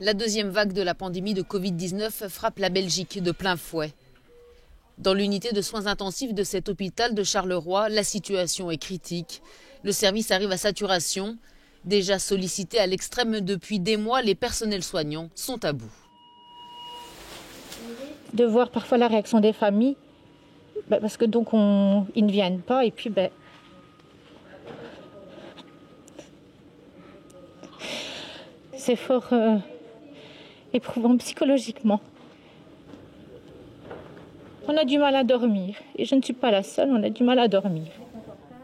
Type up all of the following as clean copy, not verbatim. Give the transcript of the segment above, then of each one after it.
La deuxième vague de la pandémie de Covid-19 frappe la Belgique de plein fouet. Dans l'unité de soins intensifs de cet hôpital de Charleroi, la situation est critique. Le service arrive à saturation. Déjà sollicité à l'extrême depuis des mois, les personnels soignants sont à bout. De voir parfois la réaction des familles, parce que donc ils ne viennent pas et puis c'est fort éprouvant psychologiquement. On a du mal à dormir et je ne suis pas la seule, on a du mal à dormir.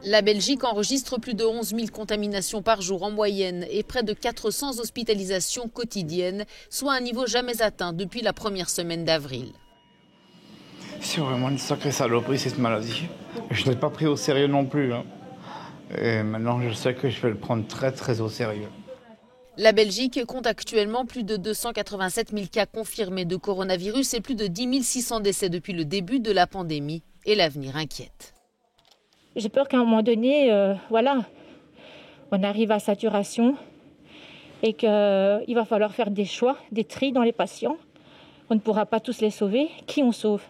La Belgique enregistre plus de 11 000 contaminations par jour en moyenne et près de 400 hospitalisations quotidiennes, soit un niveau jamais atteint depuis la première semaine d'avril. C'est vraiment une sacrée saloperie cette maladie. Je ne l'ai pas pris au sérieux non plus. Et maintenant je sais que je vais le prendre très très au sérieux. La Belgique compte actuellement plus de 287 000 cas confirmés de coronavirus et plus de 10 600 décès depuis le début de la pandémie. Et l'avenir inquiète. J'ai peur qu'à un moment donné, on arrive à saturation et qu'il va falloir faire des choix, des tris dans les patients. On ne pourra pas tous les sauver. Qui on sauve ?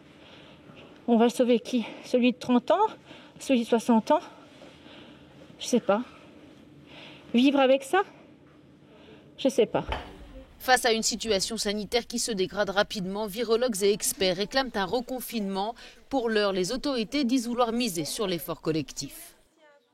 On va sauver qui ? Celui de 30 ans ? Celui de 60 ans ? Je ne sais pas. Vivre avec ça ? Je ne sais pas. Face à une situation sanitaire qui se dégrade rapidement, virologues et experts réclament un reconfinement. Pour l'heure, les autorités disent vouloir miser sur l'effort collectif.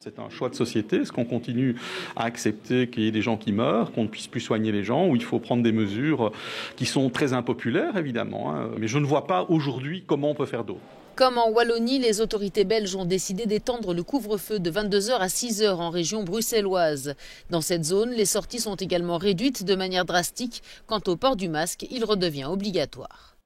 C'est un choix de société. Est-ce qu'on continue à accepter qu'il y ait des gens qui meurent, qu'on ne puisse plus soigner les gens, ou il faut prendre des mesures qui sont très impopulaires, évidemment. Mais je ne vois pas aujourd'hui comment on peut faire d'autre. Comme en Wallonie, les autorités belges ont décidé d'étendre le couvre-feu de 22h à 6h en région bruxelloise. Dans cette zone, les sorties sont également réduites de manière drastique. Quant au port du masque, il redevient obligatoire.